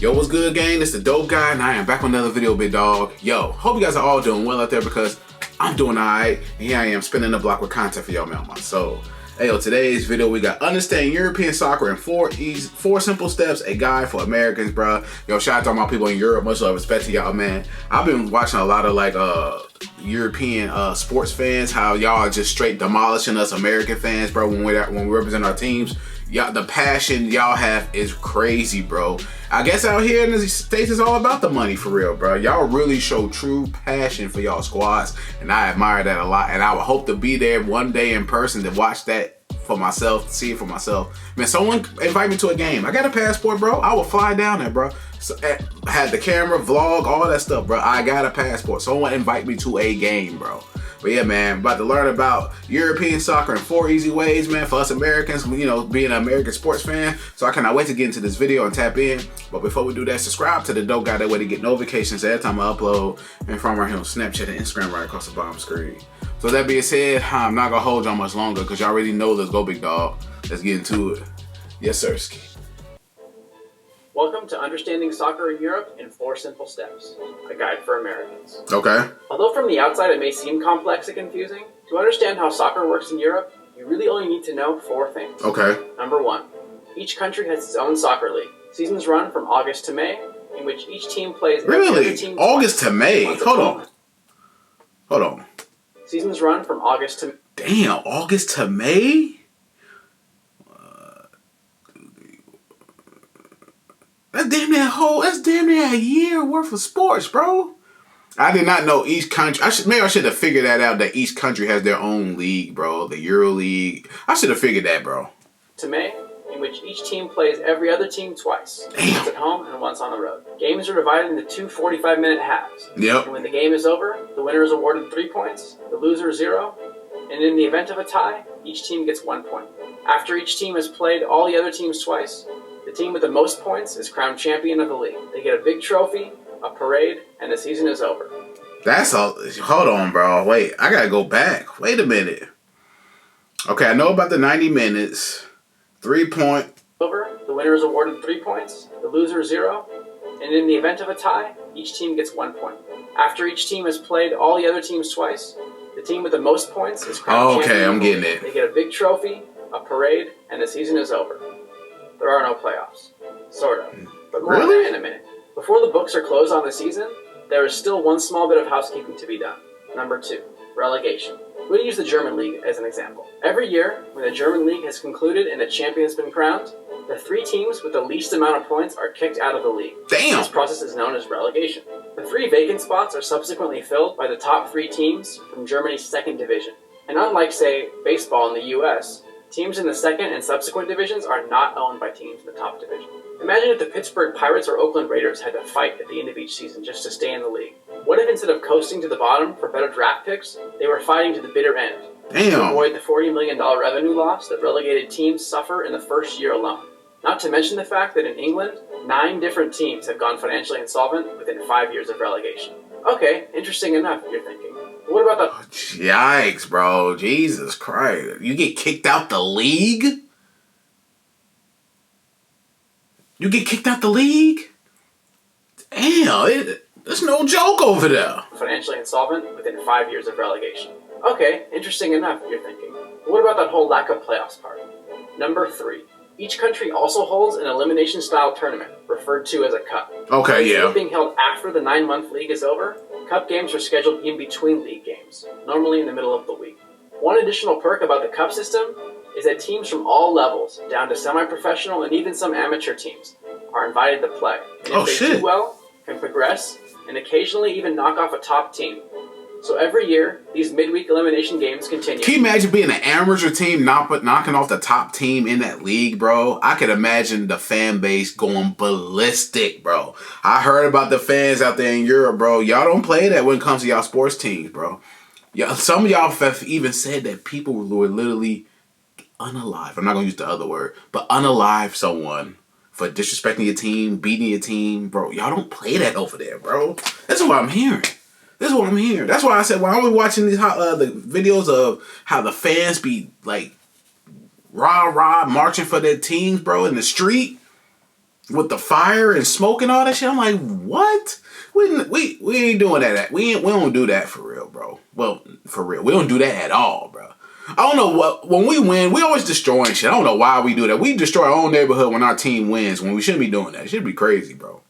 Yo, what's good, gang? It's the Dope Guy, and I am back with another video, big dog. Yo, hope you guys are all doing well out there because I'm doing alright. And here I am spinning the block with content for y'all, man, on my soul. Hey, yo, today's video, we got Understanding European Soccer in four simple steps, a guide for Americans, bro. Yo, shout out to all my people in Europe. Much love, respect to y'all, man. I've been watching a lot of, European sports fans, how y'all are just straight demolishing us American fans, bro, when we represent our teams. Y'all, the passion y'all have is crazy, bro. I guess out here in the States, it's all about the money for real, bro. Y'all really show true passion for y'all squads, and I admire that a lot. And I would hope to be there one day in person to watch that for myself, to see it for myself. Man, someone invite me to a game. I got a passport, bro. I will fly down there, bro. So, had the camera, vlog, all that stuff, bro. I got a passport. Someone invite me to a game, bro. But yeah, man, about to learn about European soccer in 4 easy ways, man, for us Americans, you know, being an American sports fan. So I cannot wait to get into this video and tap in. But before we do that, subscribe to the Dope Guy. That way to get notifications every time I upload. And from right here on Snapchat and Instagram right across the bottom screen. So that being said, I'm not going to hold y'all much longer because y'all already know let's go, big dog. Let's get into it. Yes, sir. Welcome to Understanding Soccer in Europe in 4 Simple Steps, a guide for Americans. Okay. Although from the outside it may seem complex and confusing, to understand how soccer works in Europe, you really only need to know 4 things. Okay. Number 1, each country has its own soccer league. Seasons run from August to May, in which each team plays every other team August to May? Hold on. Seasons run from August to... Damn, August to May? That's damn near a year worth of sports, bro. I did not know each country. I should have figured that out, that each country has their own league, bro. The Euro League. I should have figured that, bro. To May, in which each team plays every other team twice. Damn. Once at home and once on the road. Games are divided into 2 45-minute halves. Yep. And when the game is over, the winner is awarded 3 points, the loser 0, and in the event of a tie, each team gets 1 point. After each team has played all the other teams twice, the team with the most points is crowned champion of the league. They get a big trophy, a parade, and the season is over. That's all. Hold on, bro. Wait, I gotta go back. Wait a minute. Okay, I know about the 90 minutes. 3 point. Over, the winner is awarded 3 points, the loser 0, and in the event of a tie, each team gets 1 point. After each team has played all the other teams twice, the team with the most points is crowned champion. Okay, I'm getting it. They get a big trophy, a parade, and the season is over. There are no playoffs. Sort of. But more on that in a minute. Before the books are closed on the season, there is still one small bit of housekeeping to be done. Number 2, relegation. We'll use the German League as an example. Every year, when the German League has concluded and a champion has been crowned, the 3 teams with the least amount of points are kicked out of the league. Damn! This process is known as relegation. The 3 vacant spots are subsequently filled by the top 3 teams from Germany's 2nd division. And unlike, say, baseball in the US, teams in the 2nd and subsequent divisions are not owned by teams in the top division. Imagine if the Pittsburgh Pirates or Oakland Raiders had to fight at the end of each season just to stay in the league. What if instead of coasting to the bottom for better draft picks, they were fighting to the bitter end? Damn. To avoid the $40 million revenue loss that relegated teams suffer in the first year alone. Not to mention the fact that in England, 9 different teams have gone financially insolvent within 5 years of relegation. Okay, interesting enough, you're thinking. But what about the... Yikes, bro. Jesus Christ. You get kicked out the league? You get kicked out the league? Damn, there's no joke over there. Financially insolvent within 5 years of relegation. Okay, interesting enough, you're thinking. But what about that whole lack of playoffs part? Number 3. Each country also holds an elimination-style tournament, referred to as a cup. Okay, Instead yeah. of being held after the 9-month league is over, cup games are scheduled in between league games, normally in the middle of the week. One additional perk about the cup system is that teams from all levels, down to semi-professional and even some amateur teams, are invited to play. And if they do well, can progress, and occasionally even knock off a top team. So every year, these midweek elimination games continue. Can you imagine being an amateur team knocking off the top team in that league, bro? I could imagine the fan base going ballistic, bro. I heard about the fans out there in Europe, bro. Y'all don't play that when it comes to y'all sports teams, bro. Yeah, some of y'all have even said that people were literally unalive. I'm not going to use the other word, but unalive someone for disrespecting your team, beating your team, bro. Y'all don't play that over there, bro. That's what I'm hearing. This is what I'm hearing. That's why I said when I was watching these the videos of how the fans be like rah marching for their teams, bro, in the street. with the fire and smoke and all that shit. I'm like, what? We ain't doing that. We don't do that for real, bro. Well, for real, we don't do that at all, bro. I don't know what, when we win, we always destroying shit. I don't know why we do that. We destroy our own neighborhood when our team wins, when we shouldn't be doing that. It should be crazy, bro.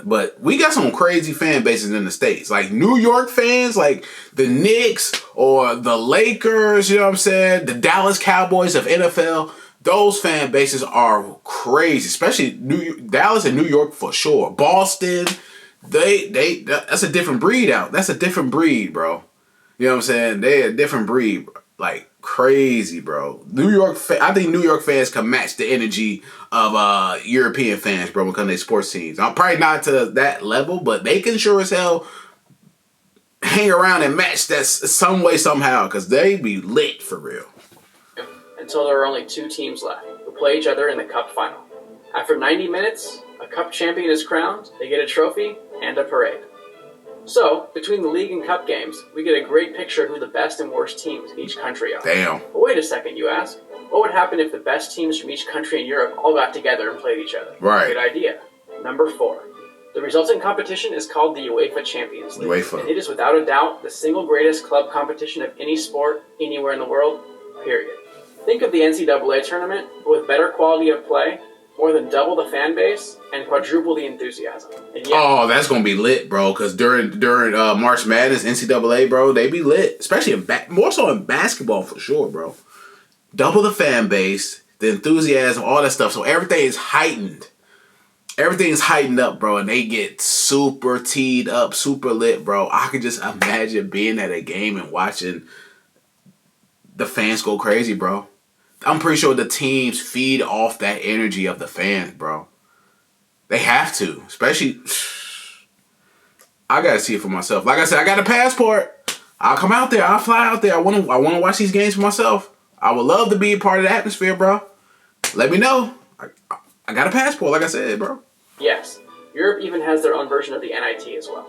But we got some crazy fan bases in the States. Like New York fans, like the Knicks or the Lakers, you know what I'm saying? The Dallas Cowboys of NFL. Those fan bases are crazy, especially Dallas and New York for sure. Boston, that's a different breed out. That's a different breed, bro. You know what I'm saying? They're a different breed, like crazy, bro. I think New York fans can match the energy of European fans, bro, when it comes to their sports teams. I'm probably not to that level, but they can sure as hell hang around and match that some way, somehow, because they be lit for real. Until there are only 2 teams left who play each other in the Cup final. After 90 minutes, a Cup champion is crowned, they get a trophy, and a parade. So, between the league and Cup games, we get a great picture of who the best and worst teams in each country are. Damn. But wait a second, you ask. What would happen if the best teams from each country in Europe all got together and played each other? Right. Good idea. Number 4. The resulting competition is called the UEFA Champions League. UEFA. And it is without a doubt the single greatest club competition of any sport, anywhere in the world, period. Think of the NCAA tournament, but with better quality of play, more than double the fan base, and quadruple the enthusiasm. And oh, that's gonna be lit, bro. Because during March Madness, NCAA, bro, they be lit. Especially more so in basketball for sure, bro. Double the fan base, the enthusiasm, all that stuff. So everything is heightened. Everything's heightened up, bro, and they get super teed up, super lit, bro. I could just imagine being at a game and watching the fans go crazy, bro. I'm pretty sure the teams feed off that energy of the fans, bro. They have to. Especially, I gotta see it for myself. Like I said, I got a passport. I'll come out there. I'll fly out there. I wanna watch these games for myself. I would love to be a part of the atmosphere, bro. Let me know. I got a passport, like I said, bro. Yes. Europe even has their own version of the NIT as well.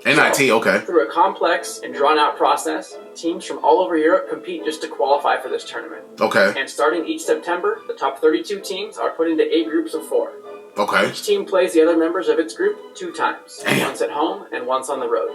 NIT, okay. Through a complex and drawn-out process, teams from all over Europe compete just to qualify for this tournament. Okay. And starting each September, the top 32 teams are put into 8 groups of 4. Okay. Each team plays the other members of its group 2 times, Damn. Once at home and once on the road.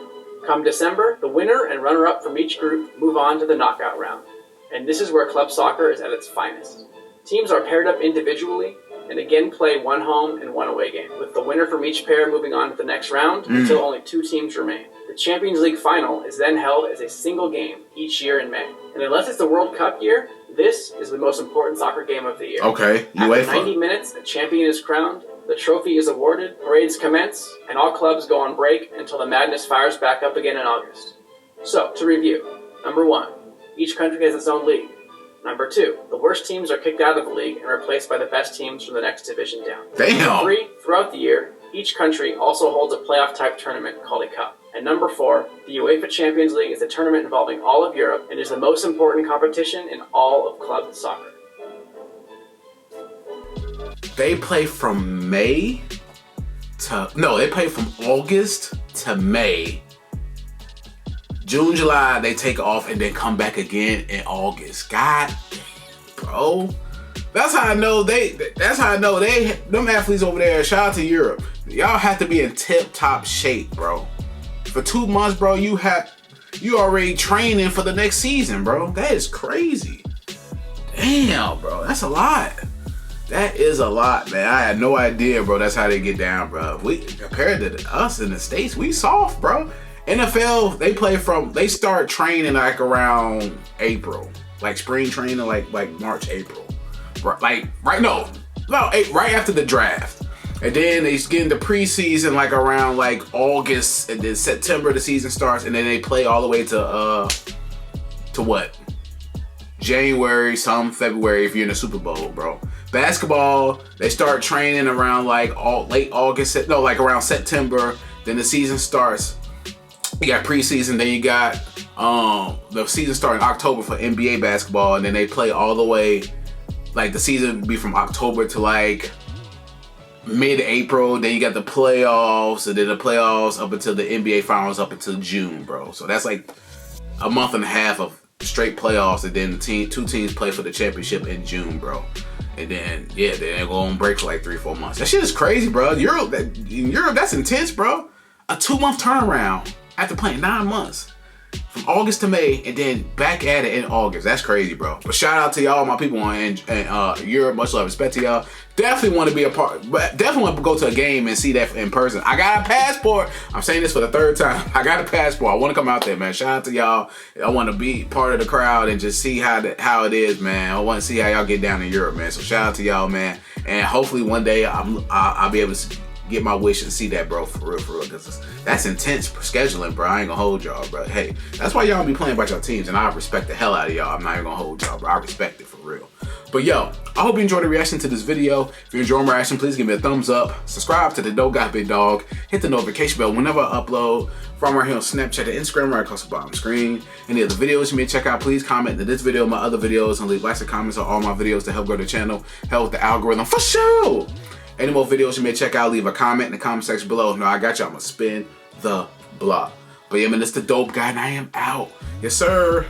Come December, the winner and runner-up from each group move on to the knockout round. And this is where club soccer is at its finest. Teams are paired up individually, and again play 1 home and 1 away game, with the winner from each pair moving on to the next round until only 2 teams remain. The Champions League final is then held as a single game each year in May. And unless it's the World Cup year, this is the most important soccer game of the year. Okay, UEFA. After 90 minutes, a champion is crowned, the trophy is awarded, parades commence, and all clubs go on break until the madness fires back up again in August. So, to review. Number 1, each country has its own league. Number 2, the worst teams are kicked out of the league and replaced by the best teams from the next division down. Damn. Number 3, throughout the year, each country also holds a playoff-type tournament called a cup. And number 4, the UEFA Champions League is a tournament involving all of Europe and is the most important competition in all of club soccer. They play from May they play from August to May. June, July, they take off and then come back again in August. God, bro. That's how I know them athletes over there, shout out to Europe. Y'all have to be in tip-top shape, bro. For 2 months, bro, you already training for the next season, bro. That is crazy. Damn, bro. That's a lot. That is a lot, man. I had no idea, bro. That's how they get down, bro. Compared to us in the States, we soft, bro. NFL, they start training like around April. Like spring training, like March, April. Right after the draft. And then they get into preseason like around like August, and then September the season starts, and then they play all the way to what? January, some February if you're in the Super Bowl, bro. Basketball, they start training around like late August, like around September. Then the season starts. You got preseason, then you got the season starting October for NBA basketball, and then they play all the way, like the season be from October to like mid-April. Then you got the playoffs, and then the playoffs up until the NBA finals up until June, bro. So that's like a month and a half of straight playoffs, and then two teams play for the championship in June, bro. And then they go on break for like 3-4 months. That shit is crazy, bro. Europe, that's intense, bro. A 2-month turnaround after playing 9 months. From August to May, and then back at it in August. That's crazy, bro. But shout out to y'all, my people in Europe. Much love, respect to y'all. Definitely want to be a part, but definitely want to go to a game and see that in person. I got a passport. I'm saying this for the 3rd time. I got a passport. I want to come out there, man. Shout out to y'all. I want to be part of the crowd and just see how it is, man. I want to see how y'all get down in Europe, man. So shout out to y'all, man. And hopefully one day I'll be able to get my wish and see that, bro, for real, because that's intense scheduling, bro. I ain't gonna hold y'all, bro. Hey, that's why y'all be playing about your teams, and I respect the hell out of y'all. I'm not even gonna hold y'all, bro. I respect it for real. But yo, I hope you enjoyed the reaction to this video. If you enjoyed my reaction, please give me a thumbs up. Subscribe to the Dope Guy Big Dog. Hit the notification bell whenever I upload. From right here on Snapchat and Instagram, right across the bottom screen. Any other videos you may check out, please comment to this video, my other videos, and leave likes and comments on all my videos to help grow the channel, help with the algorithm for sure. Any more videos you may check out, leave a comment in the comment section below. No, I got you. I'm going to spin the block. But yeah, man, it's the Dope Guy, and I am out. Yes, sir.